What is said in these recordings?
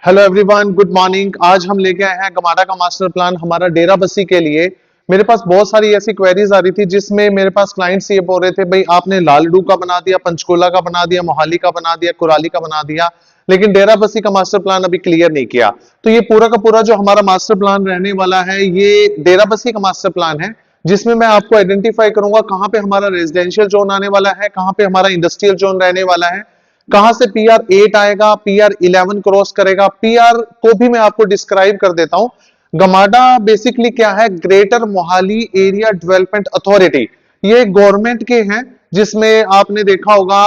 Hello everyone, good morning. आज हम लेके आए हैं गमाडा का मास्टर प्लान हमारा डेरा बस्सी के लिए। मेरे पास बहुत सारी ऐसी क्वेरीज आ रही थी जिसमें मेरे पास क्लाइंट्स ये बोल रहे थे, भाई आपने लालडू का बना दिया, पंचकूला का बना दिया, मोहाली का बना दिया, कुराली का बना दिया, लेकिन डेरा बस्सी का मास्टर प्लान अभी क्लियर नहीं किया। तो ये पूरा का पूरा जो हमारा मास्टर प्लान रहने वाला है, ये डेरा बस्सी का मास्टर प्लान है, जिसमें मैं आपको आइडेंटिफाई करूंगा कहाँ पे हमारा रेजिडेंशियल जोन आने वाला है, कहाँ पे हमारा इंडस्ट्रियल जोन रहने वाला है, कहां से पीआर 8 आएगा, पीआर 11 क्रॉस करेगा। पीआर को भी मैं आपको डिस्क्राइब कर देता हूं। गमाडा बेसिकली क्या है? Greater Mohali area development authority. ये गवर्नमेंट के हैं, जिसमें आपने देखा होगा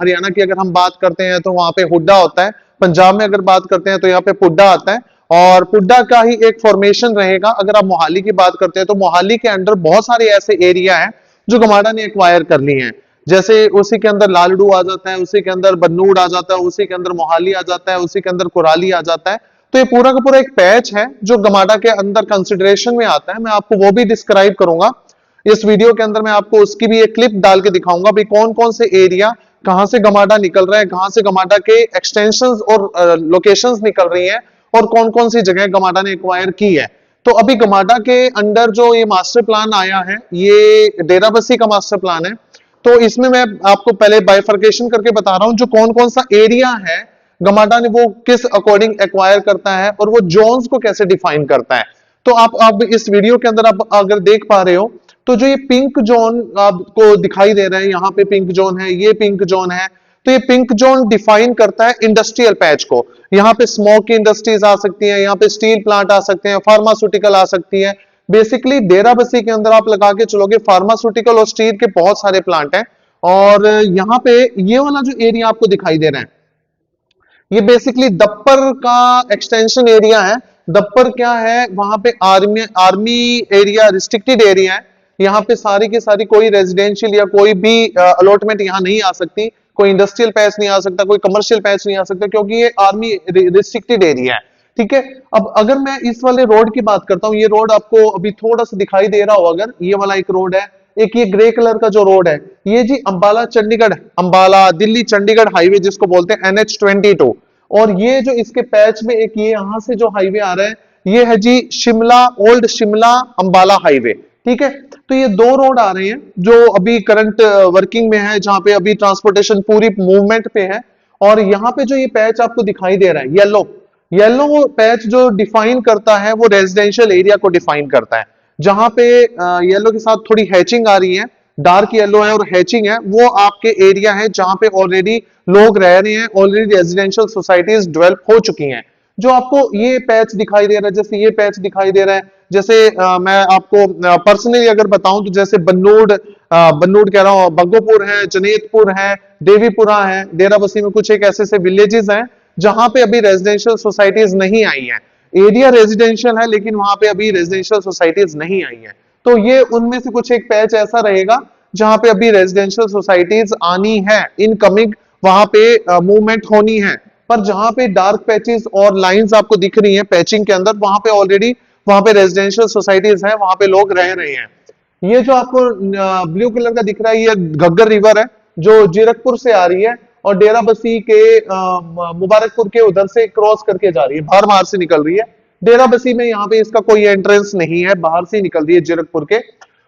हरियाणा की अगर हम बात करते हैं तो वहां पे हुड्डा होता है, पंजाब में अगर बात करते हैं तो यहाँ पे पुड्डा आता है, और पुड्डा का ही एक फॉर्मेशन रहेगा। अगर आप मोहाली की बात करते हैं तो मोहाली के अंडर बहुत सारे ऐसे एरिया हैं जो गमाडा ने एक्वायर कर ली हैं। जैसे उसी के अंदर लालडू आ जाता है, उसी के अंदर बन्नूड़ आ जाता है, उसी के अंदर मोहाली आ जाता है, उसी के अंदर कुराली आ जाता है। तो ये पूरा का पूरा एक पैच है जो गमाडा के अंदर कंसिडरेशन में आता है। मैं आपको वो भी डिस्क्राइब करूंगा इस वीडियो के अंदर। मैं आपको उसकी भी एक क्लिप डाल के दिखाऊंगा भी कौन कौन से एरिया कहां से गमाडा निकल रहा है, कहां से गमाडा के एक्सटेंशंस और लोकेशंस निकल रही हैं, और कौन कौन सी जगह गमाडा ने एक्वायर की है। तो अभी गमाडा के अंडर जो ये मास्टर प्लान आया है, ये डेराबस्सी का मास्टर प्लान है। तो इसमें मैं आपको पहले बाइफर्केशन करके बता रहा हूं जो कौन कौन सा एरिया है गमाडा ने वो किस अकॉर्डिंग एक्वायर करता है, और वो जोन्स को कैसे डिफाइन करता है। तो आप इस वीडियो के अंदर आप अगर देख पा रहे हो तो जो ये पिंक जोन आपको दिखाई दे रहा है, यहाँ पे पिंक जोन है, ये पिंक जोन है। तो ये पिंक जोन डिफाइन करता है इंडस्ट्रियल पैच को। यहाँ पे स्मोक की इंडस्ट्रीज आ सकती हैं, यहाँ पे स्टील प्लांट आ सकते हैं, फार्मास्यूटिकल आ सकती है। बेसिकली डेराबस्सी के अंदर आप लगा के चलोगे फार्मास्यूटिकल और स्टील के बहुत सारे प्लांट हैं। और यहाँ पे ये वाला जो एरिया आपको दिखाई दे रहा है, ये बेसिकली दप्पर का एक्सटेंशन एरिया है। दप्पर क्या है? वहां पे army army area, restricted area है। यहाँ पे सारी की सारी कोई रेजिडेंशियल या कोई भी अलॉटमेंट यहाँ नहीं आ सकती, कोई इंडस्ट्रियल पैच नहीं आ सकता, कोई कमर्शियल पैच नहीं आ सकता, क्योंकि ये आर्मी रिस्ट्रिक्टेड एरिया है। ठीक है। अब अगर मैं इस वाले रोड की बात करता हूँ, ये रोड आपको अभी थोड़ा सा दिखाई दे रहा हो, अगर ये वाला एक रोड है, एक ये ग्रे कलर का जो रोड है, ये जी अंबाला चंडीगढ़, अंबाला दिल्ली चंडीगढ़ हाईवे जिसको बोलते हैं NH22। और ये जो इसके पैच में एक ये यहां से जो हाईवे आ रहा है, ये है जी शिमला, ओल्ड शिमला अंबाला हाईवे। ठीक है। तो ये दो रोड आ रहे हैं जो अभी करंट वर्किंग में है, जहां पे अभी ट्रांसपोर्टेशन पूरी मूवमेंट पे है। और यहाँ पे जो ये पैच आपको दिखाई दे रहा है येलो, येलो पैच जो डिफाइन करता है वो रेजिडेंशियल एरिया को डिफाइन करता है। जहां पे येलो के साथ थोड़ी हैचिंग आ रही है, डार्क येलो है और हैचिंग है, वो आपके एरिया है जहां पे ऑलरेडी लोग रह रहे हैं, ऑलरेडी रेजिडेंशियल सोसाइटीज डेवलप हो चुकी हैं। जो आपको ये पैच दिखाई दे रहा है, जैसे ये पैच दिखाई दे रहा है, जैसे मैं आपको पर्सनली अगर बताऊं तो जैसे बन्नूड़ कह रहा हूं, बग्गोपुर है, जनेतपुर है, देवीपुरा है, डेराबस्सी में कुछ एक ऐसे ऐसे विलेजेस हैं जहां पे अभी रेजिडेंशियल सोसाइटीज नहीं आई हैं। एरिया रेजिडेंशियल है लेकिन वहां पे अभी रेजिडेंशियल सोसाइटीज नहीं आई हैं। तो ये उनमें से कुछ एक पैच ऐसा रहेगा जहां पे अभी रेजिडेंशियल सोसाइटीज आनी है, इनकमिंग वहां पे मूवमेंट होनी है। पर जहां पे डार्क पैचेस और लाइंस आपको दिख रही हैं पैचिंग के अंदर, वहां पे ऑलरेडी वहां पे रेजिडेंशियल सोसाइटीज है, वहां पे लोग रह रहे हैं। ये जो आपको ब्लू कलर का दिख रहा है, ये घग्गर रिवर है जो जीरकपुर से आ रही है और डेराबस्सी के मुबारकपुर के उधर से क्रॉस करके जा रही है, बाहर बाहर से निकल रही है। डेराबस्सी में यहाँ पे इसका कोई एंट्रेंस नहीं है, बाहर से निकल रही है जीरकपुर के।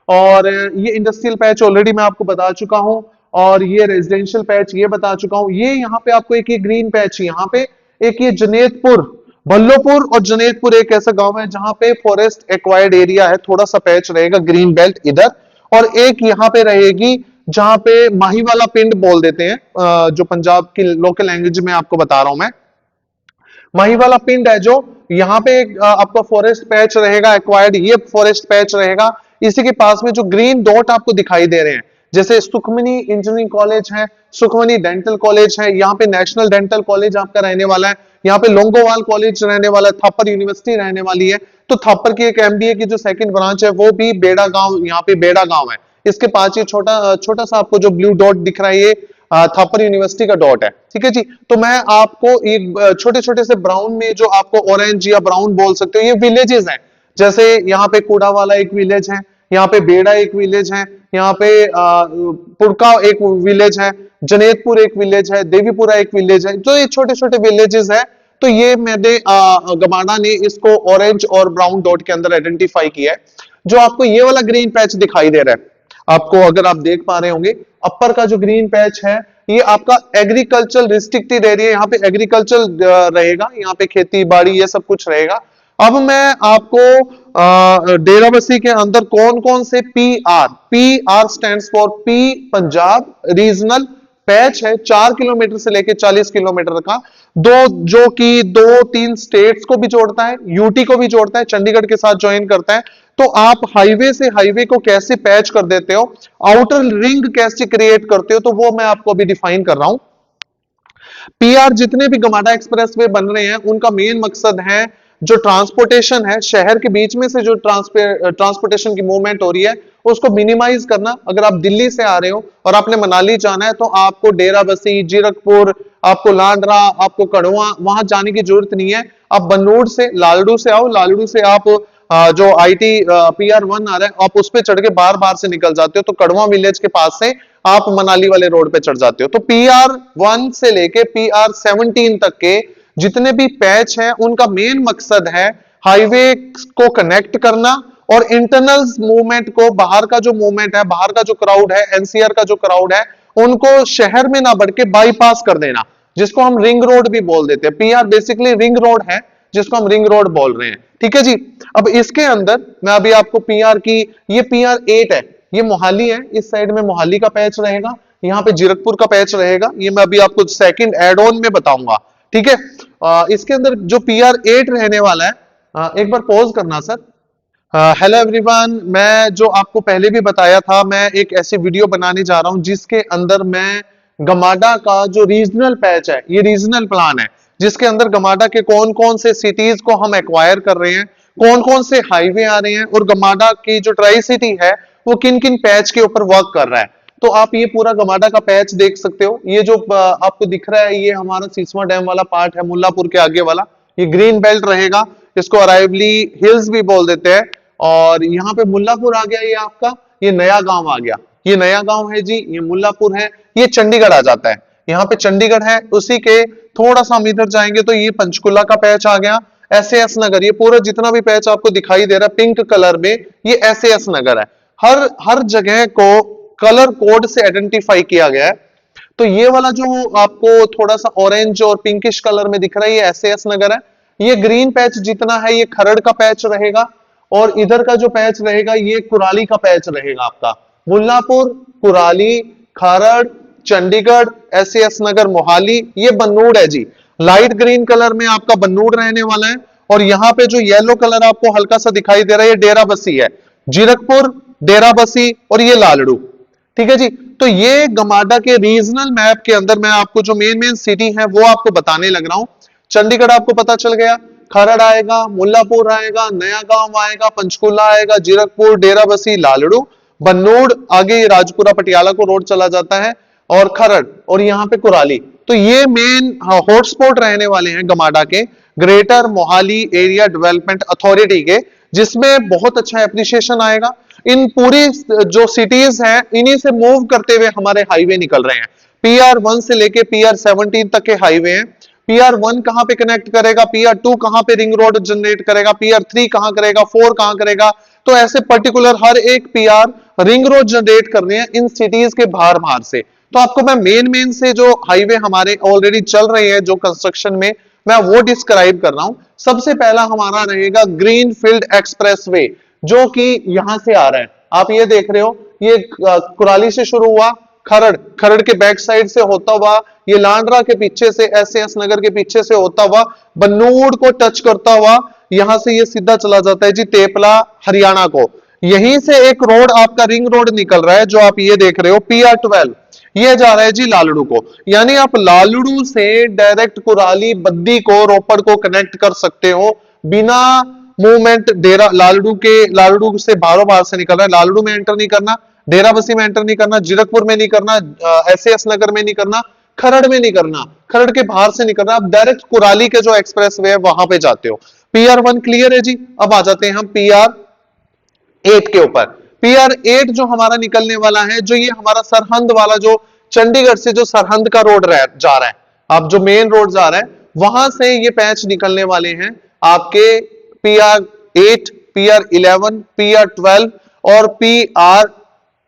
और ये इंडस्ट्रियल पैच ऑलरेडी मैं आपको बता चुका हूं, और ये रेजिडेंशियल पैच ये बता चुका हूं। ये यहाँ पे आपको एक ये ग्रीन पैच, यहाँ पे एक ये जनेतपुर, भल्लोपुर और जनेतपुर एक ऐसा गांव है जहां पे फॉरेस्ट एक्वायर्ड एरिया है, थोड़ा सा पैच रहेगा ग्रीन बेल्ट इधर। और एक यहाँ पे रहेगी जहां पे माहीवाला पिंड बोल देते हैं, जो पंजाब की लोकल लैंग्वेज में आपको बता रहा हूं मैं। माहीवाला पिंड है जो यहाँ पे आपका फॉरेस्ट पैच रहेगा एक्वायर्ड, ये फॉरेस्ट पैच रहेगा। इसी के पास में जो ग्रीन डॉट आपको दिखाई दे रहे हैं, जैसे सुखमनी इंजीनियरिंग कॉलेज है, सुखमनी डेंटल कॉलेज है, यहाँ पे नेशनल डेंटल कॉलेज आपका रहने वाला है, यहाँ पे लोंगोवाल कॉलेज रहने वाला है, थापर यूनिवर्सिटी रहने वाली है। तो थापर की एक MBA की जो सेकंड ब्रांच है वो भी बेड़ा गांव, यहाँ पे बेड़ा गांव है। इसके पास ये छोटा छोटा सा आपको जो ब्लू डॉट दिख रहा है, ये थापर यूनिवर्सिटी का डॉट है। ठीक है जी। तो मैं आपको एक छोटे छोटे से ब्राउन में जो आपको ऑरेंज या ब्राउन बोल सकते हो, ये विलेजेस हैं। जैसे यहाँ पे कूड़ा वाला एक विलेज है, यहाँ पे बेड़ा एक विलेज है, यहाँ पे पुड़का एक विलेज है, जनेतपुर एक विलेज है, देवीपुरा एक विलेज है। जो ये छोटे छोटे विलेजेस है, तो ये मैंने गमाडा ने इसको ऑरेंज और ब्राउन डॉट के अंदर आइडेंटिफाई किया है। जो आपको ये वाला ग्रीन पैच दिखाई दे रहा है, आपको अगर आप देख पा रहे होंगे, अपर का जो ग्रीन पैच है ये आपका एग्रीकल्चर रिस्ट्रिक्टेड एरिया, यहाँ पे एग्रीकल्चर रहेगा, यहाँ पे खेती बाड़ी ये सब कुछ रहेगा। अब मैं आपको डेराबस्सी के अंदर कौन कौन से P R stands for P Punjab regional patch है, 4 किलोमीटर से लेके 40 किलोमीटर का, जो कि 2-3 स्टेट्स को भी जोड़ता है, यूटी को भी जोड़ता है, चंडीगढ़ के साथ ज्वाइन करता है। तो आप हाईवे से हाईवे को कैसे पैच कर देते हो, आउटर रिंग कैसे क्रिएट करते हो, तो वो मैं आपको अभी डिफाइन कर रहा हूं। पीआर जितने भी गमाडा एक्सप्रेसवे बन रहे हैं उनका मेन मकसद है जो ट्रांसपोर्टेशन है, शहर के बीच में से जो ट्रांसपोर्टेशन की मूवमेंट हो रही है उसको मिनिमाइज करना। अगर आप दिल्ली से आ रहे हो और आपने मनाली जाना है तो आपको डेराबस्सी, जीरकपुर, आपको लांडरा, आपको कड़वा वहां जाने की जरूरत नहीं है। आप बन्नूड़ से लालडू से आओ, लालडू से आप जो आईटी PR1 आ रहा है आप उस पे चढ़ के बार बार से निकल जाते हो, तो कड़वा विलेज के पास से आप मनाली वाले रोड पे चढ़ जाते हो। तो PR1 से लेके PR17 तक के जितने भी पैच हैं उनका मेन मकसद है हाईवे को कनेक्ट करना और इंटरनल मूवमेंट को, बाहर का जो मूवमेंट है, बाहर का जो क्राउड है, एनसीआर का जो क्राउड है, उनको शहर में ना बढ़ के बाईपास कर देना, जिसको हम रिंग रोड भी बोल देते हैं। पीआर बेसिकली रिंग रोड है जिसको हम रिंग रोड बोल रहे हैं, ठीक है जी। अब इसके अंदर मैं अभी आपको पीआर की, ये PR8 है, ये मोहाली है, इस साइड में मोहाली का पैच रहेगा, यहाँ पे जीरकपुर का पैच रहेगा, ये मैं अभी आपको सेकंड एड ऑन में बताऊंगा, ठीक है। इसके अंदर जो PR8 रहने वाला है, एक बार पॉज करना सर। हेलो एवरीवन, मैं जो आपको पहले भी बताया था, मैं एक ऐसी वीडियो बनाने जा रहा हूं जिसके अंदर मैं गमाडा का जो रीजनल पैच है, ये रीजनल प्लान है जिसके अंदर गमाडा के कौन कौन से सिटीज को हम एक्वायर कर रहे हैं, कौन कौन से हाईवे आ रहे हैं और गमाडा की जो ट्राई सिटी है वो किन किन पैच के ऊपर वर्क कर रहा है। तो आप ये पूरा गमाडा का पैच देख सकते हो। ये जो आपको दिख रहा है ये हमारा सिसवा डैम वाला पार्ट है, मुल्लापुर के आगे वाला, ये ग्रीन बेल्ट रहेगा, इसको अराइवली हिल्स भी बोल देते हैं। और यहाँ पे मुल्लापुर आ गया, ये आपका ये नया गांव आ गया, ये नया गांव है जी, ये मुल्लापुर है, ये चंडीगढ़ आ जाता है, यहाँ पे चंडीगढ़ है। उसी के थोड़ा सा हम इधर जाएंगे तो ये पंचकुला का पैच आ गया, SAS नगर, ये पूरा जितना भी पैच आपको दिखाई दे रहा है पिंक कलर में ये SAS नगर है। हर जगह को कलर कोड से आइडेंटिफाई किया गया है। तो ये वाला जो आपको थोड़ा सा ऑरेंज और पिंकिश कलर में दिख रहा है ये SAS नगर है। ये ग्रीन पैच जितना है ये खरड़ का पैच रहेगा और इधर का जो पैच रहेगा ये कुराली का पैच रहेगा आपका। मुल्लापुर, कुराली, खरड़, चंडीगढ़, SAS नगर, मोहाली, ये बन्नूड़ है जी। लाइट ग्रीन कलर में आपका बन्नूड़ रहने वाला है और यहाँ पे जो येलो कलर आपको हल्का सा दिखाई दे रहा है ये डेराबस्सी है। जीरकपुर, डेराबस्सी और ये लालड़ू, ठीक है जी। तो ये गमाडा के रीजनल मैप के अंदर मैं आपको जो मेन सिटी है वो आपको बताने लग रहा हूं। चंडीगढ़ आपको पता चल गया, खरड़ आएगा, मुल्लापुर आएगा, नया गांव आएगा, पंचकुला आएगा, जीरकपुर, डेराबस्सी, लालड़ू, बन्नूड़, आगे ये राजपुरा पटियाला को रोड चला जाता है और खरड़ और यहाँ पे कुराली। तो ये मेन हॉटस्पॉट रहने वाले हैं गमाडा के, greater Mohali area development authority के, जिसमें बहुत अच्छा एप्रिसिएशन आएगा। इन पूरी जो सिटीज हैं इन्हीं से मूव करते हुए हमारे हाईवे निकल रहे हैं। PR1 से लेके PR17 तक के हाईवे हैं। PR1 कहां पे कनेक्ट करेगा, PR2 कहां पे रिंग रोड जनरेट करेगा, PR3 कहां करेगा, 4 कहां करेगा, तो ऐसे पर्टिकुलर हर एक PR रिंग रोड जनरेट कर रहे हैं इन सिटीज के बाहर बाहर से। तो आपको मैं मेन से जो हाईवे हमारे ऑलरेडी चल रहे हैं जो कंस्ट्रक्शन में, मैं वो डिस्क्राइब कर रहा हूं। सबसे पहला हमारा रहेगा ग्रीन फील्ड एक्सप्रेसवे, जो कि यहां से आ रहा है, आप ये देख रहे हो, ये कुराली से शुरू हुआ, खरड़ के बैक साइड से होता हुआ, ये लांडरा के पीछे से, SAS नगर के पीछे से होता हुआ, बन्नूड़ को टच करता हुआ यहां से ये सीधा चला जाता है जी तेपला हरियाणा को। यहीं से एक रोड आपका रिंग रोड निकल रहा है जो आप ये देख रहे हो PR12, ये जा रहा है जी लालड़ू को। यानी आप लालड़ू से डायरेक्ट कुराली, बद्दी को, रोपड़ को कनेक्ट कर सकते हो बिना मूवमेंट। डेरा लालड़ू से बाहर से निकल रहा है, लालड़ू में एंटर नहीं करना, डेराबस्सी में एंटर नहीं करना, जीरकपुर में नहीं करना, SAS नगर में नहीं करना, खरड़ में नहीं करना, खरड़ के बाहर से नहीं करना, आप डायरेक्ट कुराली के जो एक्सप्रेसवे है वहां पे जाते हो। PR1 क्लियर है जी। अब आ जाते हैं हम PR8 के ऊपर। PR8 जो हमारा निकलने वाला है, जो ये हमारा सरहंद वाला जो चंडीगढ़ से जो सरहंद का रोड जा रहा है, आप जो मेन रोड जा रहा है वहां से ये पैच निकलने वाले हैं आपके PR8, PR11, PR12 और PR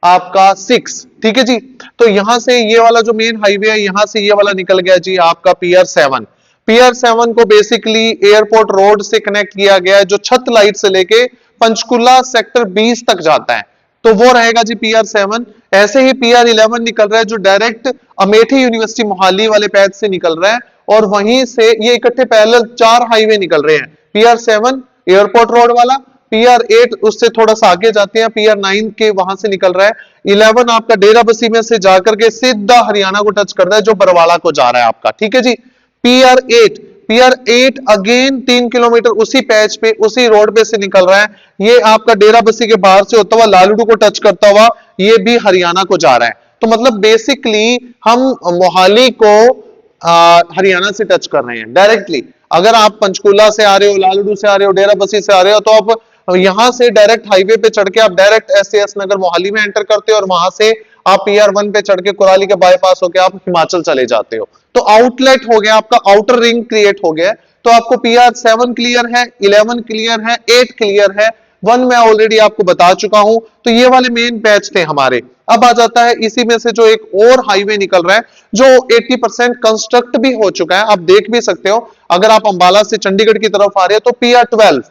आपका 6। ठीक है जी। तो यहां से ये वाला जो मेन हाईवे है, यहां से ये वाला निकल गया जी आपका PR7। PR7 को बेसिकली एयरपोर्ट रोड से कनेक्ट किया गया है, जो छत लाइट से लेके पंचकुला सेक्टर 20 तक जाता है, तो वो रहेगा जी PR7। ऐसे ही PR11 निकल रहा है, जो डायरेक्ट अमेठी यूनिवर्सिटी मोहाली वाले पैच से निकल रहा है, और वहीं से ये इकट्ठे पैरेलल 4 हाईवे निकल रहे हैं। PR7 एयरपोर्ट रोड वाला, PR8 उससे थोड़ा सा आगे जाते हैं, PR9 के वहां से निकल रहा है, 11 आपका डेरा बसी में से जाकर के सीधा हरियाणा को टच कर रहा है, जो बरवाला को जा रहा है आपका। ठीक है जी। PR8 अगेन 3 किलोमीटर उसी पैच पे, उसी रोड पे से निकल रहा है, ये आपका डेरा बस्सी के बाहर से होता हुआ लालड़ू को टच करता हुआ ये भी हरियाणा को जा रहा है। तो मतलब बेसिकली हम मोहाली को हरियाणा से टच कर रहे हैं डायरेक्टली। अगर आप पंचकुला से आ रहे हो, लालड़ू से आ रहे हो, डेरा बस्सी से आ रहे हो, तो आप यहां से डायरेक्ट हाईवे पे चढ़ के आप डायरेक्ट SAS नगर मोहाली में एंटर करते हो, और वहां से आप PR1 पे चढ़ के कुराली के बाईपास होकर आप हिमाचल चले जाते हो। तो आउटलेट हो गया आपका, आउटर रिंग क्रिएट हो गया। तो आपको PR7 क्लियर है, 11 क्लियर है, 8 क्लियर है, 1 मैं ऑलरेडी आपको बता चुका हूं। तो ये वाले मेन पैच थे हमारे। अब आ जाता है इसी में से जो एक और हाईवे निकल रहा है, जो 80% कंस्ट्रक्ट भी हो चुका है, आप देख भी सकते हो। अगर आप अंबाला से चंडीगढ़ की तरफ आ रहे हो तो PR12,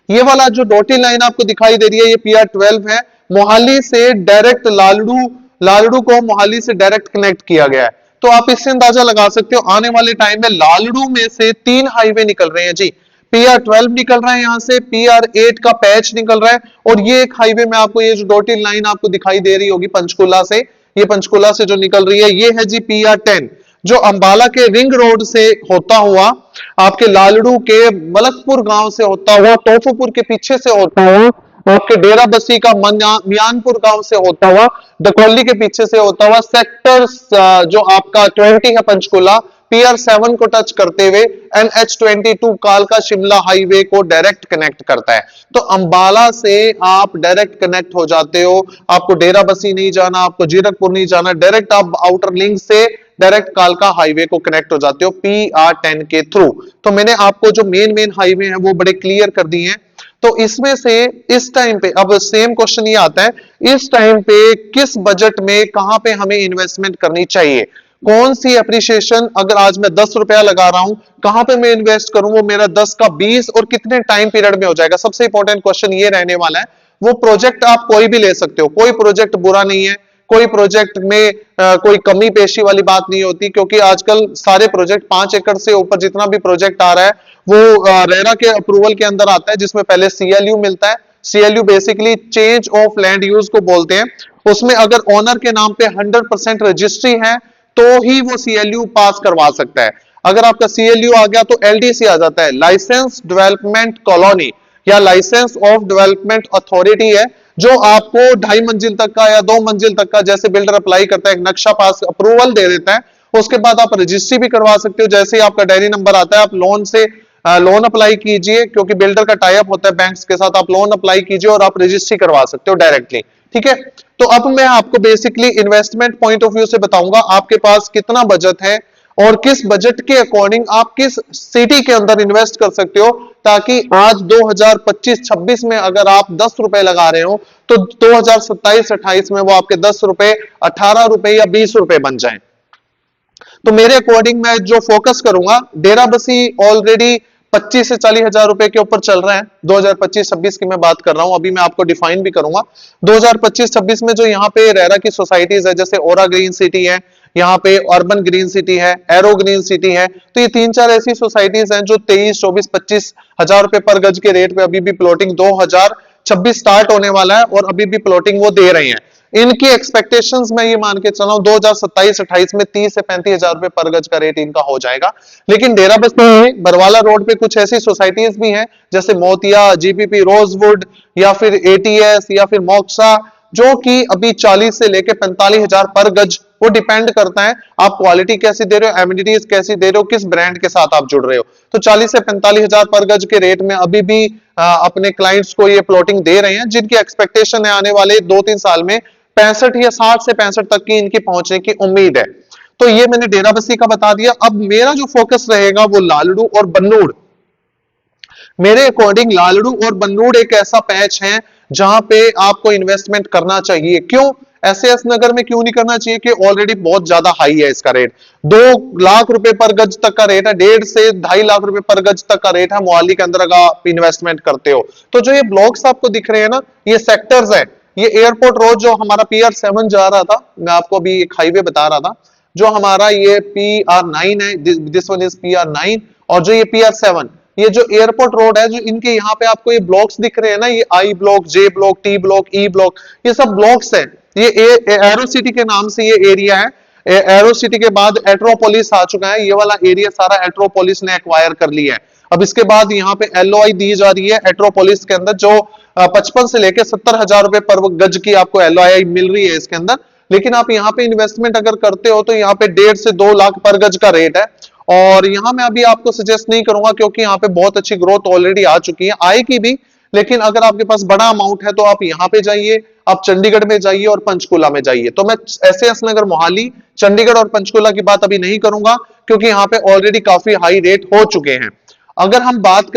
ये वाला जो डॉटेड लाइन आपको दिखाई दे रही है, ये PR12 है। मोहाली से डायरेक्ट लालड़ू को मोहाली से डायरेक्ट कनेक्ट किया गया है। तो आप इससे अंदाजा लगा सकते हो आने वाले टाइम में लालड़ू में से 3 हाईवे निकल रहे हैं जी। PR12 निकल रहा है, यहां से PR8 का पैच निकल रहा है, और ये एक हाईवे में आपको ये जो डॉटेड लाइन आपको दिखाई दे रही होगी पंचकुला से, ये पंचकुला से जो निकल रही है, ये है जी PR10, जो अंबाला के रिंग रोड से होता हुआ, आपके लालड़ू के मलकपुर गांव से होता हुआ, तोफुपुर के पीछे से होता हुआ, आपके डेरा बसी का मियानपुर गांव से होता हुआ, दकोली के पीछे से होता हुआ, सेक्टर जो आपका 20 है पंचकुला, PR7 को टच करते हुए NH22 कालका शिमला हाईवे को डायरेक्ट कनेक्ट करता है। तो अंबाला से आप डायरेक्ट कनेक्ट हो जाते हो, आपको डेरा बसी नहीं जाना, आपको जीरकपुर नहीं जाना, डायरेक्ट आप आउटर लिंक से डायरेक्ट कालका हाईवे को कनेक्ट हो जाते हो PR10 के थ्रू। तो मैंने आपको जो मेन हाईवे हैं वो बड़े क्लियर कर दिए हैं। तो इसमें से इस टाइम पे अब सेम क्वेश्चन ये आता है, इस टाइम पे किस बजट में कहां पे हमें इन्वेस्टमेंट करनी चाहिए, कौन सी एप्रिसिएशन, अगर आज मैं 10 रुपया लगा रहा हूं, कहां पे मैं इन्वेस्ट करूं, वो मेरा 10 का 20 और कितने टाइम पीरियड में हो जाएगा। सबसे इंपॉर्टेंट क्वेश्चन ये रहने वाला है। वो प्रोजेक्ट आप कोई भी ले सकते हो, कोई प्रोजेक्ट बुरा नहीं है, कोई प्रोजेक्ट में कोई कमी पेशी वाली बात नहीं होती, क्योंकि आजकल सारे प्रोजेक्ट 5 एकड़ से ऊपर जितना भी प्रोजेक्ट आ रहा है वो रेरा के अप्रूवल के अंदर आता है, जिसमें पहले CLU मिलता है। CLU basically change of land use को बोलते हैं। उसमें अगर ओनर के नाम पे 100% रजिस्ट्री है तो ही वो CLU पास करवा सकता है। अगर आपका CLU आ गया तो LDC आ जाता है, लाइसेंस डेवलपमेंट कॉलोनी या लाइसेंस ऑफ डेवलपमेंट अथॉरिटी है, जो आपको 2.5 मंजिल तक का या 2 मंजिल तक का, जैसे बिल्डर अप्लाई करता है, एक नक्शा पास अप्रूवल दे देता है, उसके बाद आप रजिस्ट्री भी करवा सकते हो। जैसे ही आपका डायरी नंबर आता है, आप लोन से लोन अप्लाई कीजिए, क्योंकि बिल्डर का टाई अप होता है बैंक्स के साथ, आप लोन अप्लाई कीजिए और आप रजिस्ट्री करवा सकते हो डायरेक्टली। ठीक है। तो अब मैं आपको basically investment point of view से बताऊंगा आपके पास कितना बजट है और किस बजट के अकॉर्डिंग आप किस सिटी के अंदर इन्वेस्ट कर सकते हो, ताकि आज 2025-26 में अगर आप 10 रुपए लगा रहे हो तो 2027-28 में वो आपके 10 रुपए, 18 रुपए या 20 रुपए बन जाएं। तो मेरे अकॉर्डिंग मैं जो फोकस करूंगा, डेरा बसी ऑलरेडी 25 से 40 हजार रुपए के ऊपर चल रहा है। 2025-26 की मैं बात कर रहा हूं, अभी मैं आपको डिफाइन भी करूंगा। 2025-26 में जो यहाँ पे रेरा की सोसाइटीज है, जैसे ओरा ग्रीन सिटी है, यहाँ पे अर्बन ग्रीन सिटी है, एरो ग्रीन सिटी है, तो ये 3-4 ऐसी सोसाइटीज हैं जो 23, 24, 25 हजार रुपए पर गज के रेट पे अभी भी प्लॉटिंग 2026 स्टार्ट होने वाला है और अभी भी प्लॉटिंग वो दे रहे हैं। इनकी एक्सपेक्टेशंस मैं ये मान के चला हूं 2027-28 में 30 से 35 हजार रुपए पर गज का रेट इनका हो जाएगा। लेकिन डेरा बस्ती में बरवाला रोड पे कुछ ऐसी सोसाइटीज भी हैं, जैसे मोतिया, GPP रोजवुड या फिर ATS या फिर मोक्सा, जो कि अभी 40 से लेके 45 हजार पर गज, वो डिपेंड करता है आप क्वालिटी कैसी दे रहे हो, एमिनिटीज कैसी दे रहे हो, किस ब्रांड के साथ आप जुड़ रहे हो। तो 40 से 45 हजार पर गज के रेट में अभी भी अपने क्लाइंट्स को ये प्लॉटिंग दे रहे हैं, जिनकी एक्सपेक्टेशन है आने वाले 2-3 साल में 65 या 60 से 65 तक की इनकी पहुंचने की उम्मीद है। तो ये मैंने डेरा बस्सी का बता दिया। अब मेरा जो फोकस रहेगा वो लालड़ू और बन्नूड़। मेरे अकॉर्डिंग लालड़ू और बन्नूड़ एक ऐसा पैच है जहां पे आपको इन्वेस्टमेंट करना चाहिए। क्यों? एसएएस नगर में क्यों नहीं करना चाहिए? कि ऑलरेडी बहुत ज्यादा हाई है इसका रेट। 2 लाख रुपए पर गज तक का रेट है, 1.5 से 2.5 लाख रुपए पर गज तक का रेट है मोहाली के अंदर, अगर आप इन्वेस्टमेंट करते हो तो। जो ये ब्लॉक्स आपको दिख रहे हैं ना, ये सेक्टर्स है। ये एयरपोर्ट रोड जो हमारा PR7 जा रहा था, मैं आपको अभी एक हाईवे बता रहा था, जो हमारा ये PR9 है, दिस वन इज PR9, और जो ये PR7, ये जो एयरपोर्ट रोड है, जो इनके यहाँ पे आपको ये ब्लॉक्स दिख रहे हैं ना, ये I block, J block, T block, E block, ये सब ब्लॉक्स है। ये एरो सिटी के नाम से ये एरिया है। एरो सिटी के बाद एट्रोपोलिस आ चुका है, ये वाला एरिया सारा एट्रोपोलिस ने एक्वायर कर लिया है। अब इसके बाद यहाँ पे LOI दी जा रही है एट्रोपोलिस के अंदर, जो 55 से लेकर 70 हजार रुपए पर गज की आपको LOI मिल रही है इसके अंदर। लेकिन आप यहाँ पे इन्वेस्टमेंट अगर करते हो तो यहाँ पे 1.5 से 2 लाख पर गज का रेट है। और यहाँ मैं अभी आपको सजेस्ट नहीं करूंगा, क्योंकि यहाँ पे बहुत अच्छी ग्रोथ ऑलरेडी आ चुकी है, आएगी भी। लेकिन अगर आपके पास बड़ा अमाउंट है तो आप यहाँ पे जाइए, आप चंडीगढ़ में जाइए और पंचकुला में जाइए। तो मैं एसएएस नगर, मोहाली, चंडीगढ़ और पंचकुला की बात अभी नहीं करूंगा, क्योंकि यहाँ पे ऑलरेडी काफी हाई रेट हो चुके हैं। अगर हम बात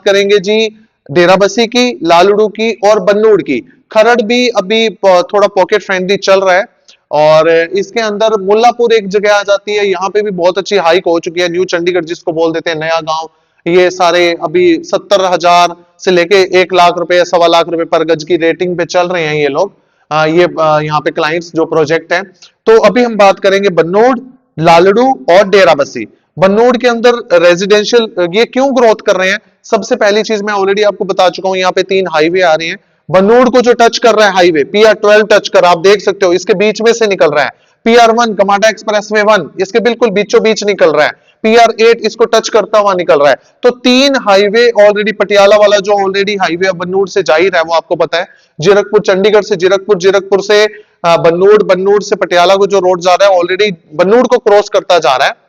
करेंगे जी डेराबस्सी की, लालड़ू की और बन्नूड़ की। खरड़ भी अभी थोड़ा पॉकेट फ्रेंडली चल रहा है। और इसके अंदर मुल्लापुर एक जगह आ जाती है, यहाँ पे भी बहुत अच्छी हाइक हो चुकी है। न्यू चंडीगढ़ जिसको बोल देते हैं, नया गांव, ये सारे अभी 70 हजार से लेके 1 लाख रुपए, 1.25 लाख रुपए पर गज की रेटिंग पे चल रहे हैं ये लोग। ये यहाँ पे क्लाइंट्स जो प्रोजेक्ट है। तो अभी हम बात करेंगे बन्नूड़, लालड़ू और डेराबस्सी। बन्नूड़ के अंदर रेजिडेंशियल ये क्यों ग्रोथ कर रहे हैं? सबसे पहली चीज मैं ऑलरेडी आपको बता चुका हूं, यहाँ पे 3 हाईवे आ रहे हैं। बन्नूड़ को जो टच कर रहा है हाईवे, PR12 टच कर, आप देख सकते हो इसके बीच में से निकल रहा है। PR1 गमाडा एक्सप्रेसवे 1 इसके बिल्कुल बीचों बीच निकल रहा है। PR8 इसको टच करता हुआ निकल रहा है। तो 3 हाईवे ऑलरेडी, पटियाला वाला जो ऑलरेडी हाईवे बन्नूड़ से जा ही रहा है, वो आपको पता है। जीरकपुर, चंडीगढ़ से जीरकपुर, जीरकपुर से बन्नूड़, बन्नूड़ से पटियाला को जो रोड जा रहा है ऑलरेडी बन्नूड़ को क्रॉस करता जा रहा है।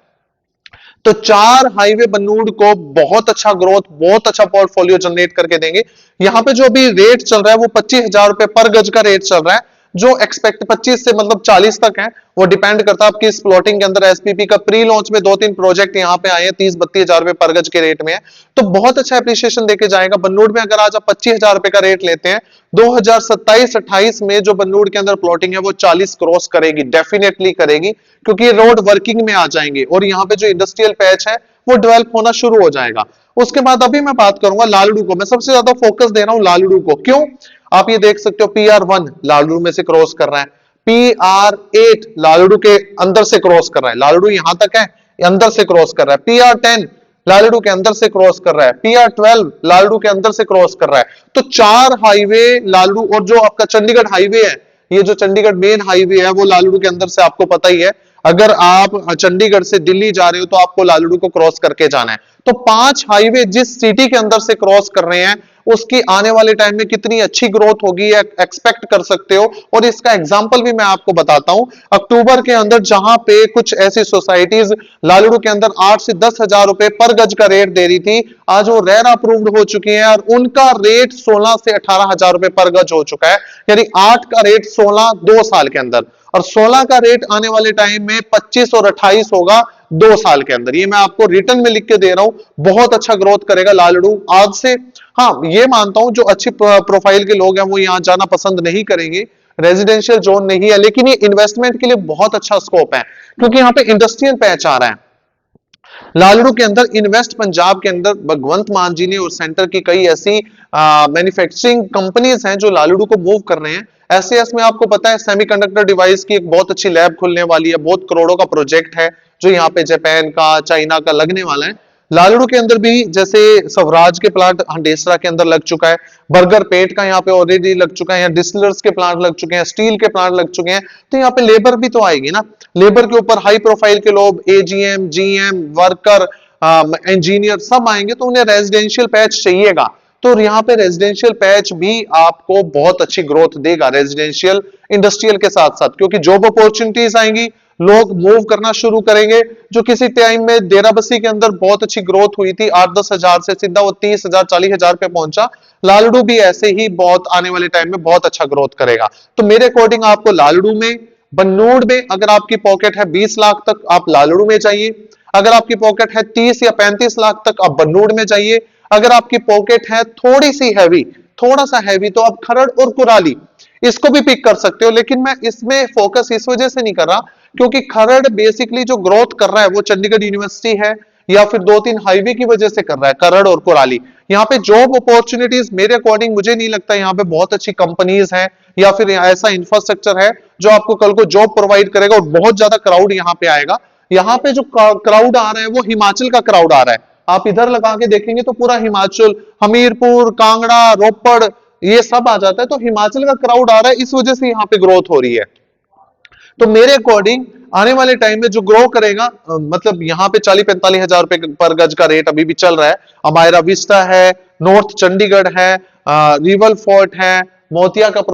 तो 4 हाईवे बन्नूड़ को बहुत अच्छा ग्रोथ, बहुत अच्छा पोर्टफोलियो जनरेट करके देंगे। यहां पे जो अभी रेट चल रहा है वो 25 हजार रुपए पर गज का रेट चल रहा है, जो एक्सपेक्ट 25 से मतलब 40 तक है। वो डिपेंड करता है आपकी इस प्लॉटिंग के अंदर। एसपीपी का प्री लॉन्च में 2-3 प्रोजेक्ट यहाँ पे आए हैं, 30-32 हजार रुपए पर गज के रेट में है। तो बहुत अच्छा एप्रिसिएशन देके जाएगा। बन्नूड़ में अगर आज आप 25 हजार रुपए का रेट लेते हैं, 2027-28 में जो बन्नूड़ के अंदर प्लॉटिंग है वो 40 क्रॉस करेगी, डेफिनेटली करेगी, क्योंकि रोड वर्किंग में आ जाएंगे और यहाँ पे जो इंडस्ट्रियल पैच है वो डेवलप होना शुरू हो जाएगा। उसके बाद अभी मैं बात करूंगा लालड़ू को। मैं सबसे ज्यादा फोकस दे रहा हूं लालड़ू को। क्यों? आप ये देख सकते हो, PR1 लालड़ू में से क्रॉस कर रहा है, PR8 लालड़ू के अंदर से क्रॉस कर रहा है, लालड़ू यहां तक है, अंदर से क्रॉस कर रहा है। PR10 लालड़ू के अंदर से क्रॉस कर रहा है, PR12 लालड़ू के अंदर से क्रॉस कर रहा है। तो 4 हाईवे लालड़ू, और जो आपका चंडीगढ़ हाईवे है, ये जो चंडीगढ़ मेन हाईवे है वो लालड़ू के अंदर से, आपको पता ही है। अगर आप चंडीगढ़ से दिल्ली जा रहे हो तो आपको लालड़ू को क्रॉस करके जाना है। तो 5 हाईवे जिस सिटी के अंदर से क्रॉस कर रहे हैं, उसकी आने वाले टाइम में कितनी अच्छी ग्रोथ होगी एक्सपेक्ट कर सकते हो। और इसका एग्जांपल भी मैं आपको बताता हूं। अक्टूबर के अंदर जहां पे कुछ ऐसी सोसाइटीज लालड़ू के अंदर 8 से 10 हजार रुपए पर गज का रेट दे रही थी, आज वो रेरा अप्रूव्ड हो चुकी है और उनका रेट 16 से 18 हजार रुपए पर गज हो चुका है। यानी 8 का रेट 16 2 साल के अंदर, और 16 का रेट आने वाले टाइम में 25 और 28 होगा 2 साल के अंदर। ये मैं आपको रिटर्न में लिख के दे रहा हूं। बहुत अच्छा ग्रोथ करेगा लालड़ू आज से। हाँ, ये मानता हूं जो अच्छी प्रोफाइल के लोग हैं वो यहां जाना पसंद नहीं करेंगे, रेजिडेंशियल जोन नहीं है, लेकिन ये इन्वेस्टमेंट के लिए बहुत अच्छा स्कोप है, क्योंकि यहाँ पे इंडस्ट्रियल पैच आ रहा है। लालड़ू के अंदर इन्वेस्ट पंजाब के अंदर भगवंत मान जी ने और सेंटर की कई ऐसी मैन्युफैक्चरिंग कंपनीज हैं जो लालड़ू को मूव कर रहे हैं। एसएएस में आपको पता है सेमीकंडक्टर डिवाइस की एक बहुत अच्छी लैब खुलने वाली है, बहुत करोड़ों का प्रोजेक्ट है जो यहाँ पे जापान का, चाइना का लगने वाला है। लालड़ू के अंदर भी जैसे स्वराज के प्लांट हंडेसरा के अंदर लग चुका है, बर्गर पेट का यहाँ पे ऑलरेडी लग चुका है, यहाँ डिस्टिलर्स के प्लांट लग चुके हैं, स्टील के प्लांट लग चुके हैं। तो यहाँ पे लेबर भी तो आएगी ना, लेबर के ऊपर हाई प्रोफाइल के लोग, एजीएम, जीएम, वर्कर, इंजीनियर सब आएंगे, तो उन्हें रेजिडेंशियल पैच चाहिएगा। तो यहाँ पे रेजिडेंशियल पैच भी आपको बहुत अच्छी ग्रोथ देगा, रेजिडेंशियल इंडस्ट्रियल के साथ साथ, क्योंकि जॉब अपॉर्चुनिटीज आएंगी, लोग मूव करना शुरू करेंगे। जो किसी टाइम में डेराबस्सी के अंदर बहुत अच्छी ग्रोथ हुई थी, 8-10 हजार से सीधा वो 30 हजार 40 हजार पे पहुंचा। लालड़ू भी ऐसे ही बहुत आने वाले टाइम में बहुत अच्छा ग्रोथ करेगा। तो मेरे अकॉर्डिंग आपको लालड़ू में, बन्नूड़ में अगर आपकी पॉकेट है 20 लाख तक, आप लालड़ू में जाइए। अगर आपकी पॉकेट है 30 या 35 लाख तक, आप बन्नूड़ में जाइए। अगर आपकी पॉकेट है थोड़ी सी हैवी, थोड़ा सा हैवी, तो आप खरड़ और कुराली इसको भी पिक कर सकते हो। लेकिन मैं इसमें फोकस इस वजह से नहीं कर रहा क्योंकि खरड़ बेसिकली जो ग्रोथ कर रहा है वो चंडीगढ़ यूनिवर्सिटी है या फिर 2-3 हाईवे की वजह से कर रहा है, खरड़ और कुराली। यहाँ पे जॉब अपॉर्चुनिटीज मेरे अकॉर्डिंग मुझे नहीं लगता यहाँ पे बहुत अच्छी कंपनीज हैं या फिर ऐसा इंफ्रास्ट्रक्चर है जो आपको कल को जॉब प्रोवाइड करेगा, और बहुत ज्यादा क्राउड यहाँ पे आएगा। यहाँ पे जो क्राउड आ रहा है वो हिमाचल का क्राउड आ रहा है। आप इधर लगा के देखेंगे तो पूरा हिमाचल, हमीरपुर, कांगड़ा, रोपड़, ये सब आ जाता है। तो हिमाचल का क्राउड आ रहा है, इस वजह से यहाँ पे ग्रोथ हो रही है। तो मेरे अकॉर्डिंग आने वाले टाइम में जो ग्रो करेगा, मतलब यहाँ पे 40-45 हजार रुपए पर गज का रेट अभी भी चल रहा है। अमायरा विस्टा है, नॉर्थ चंडीगढ़ है, रिवल फोर्ट है, मोतिया का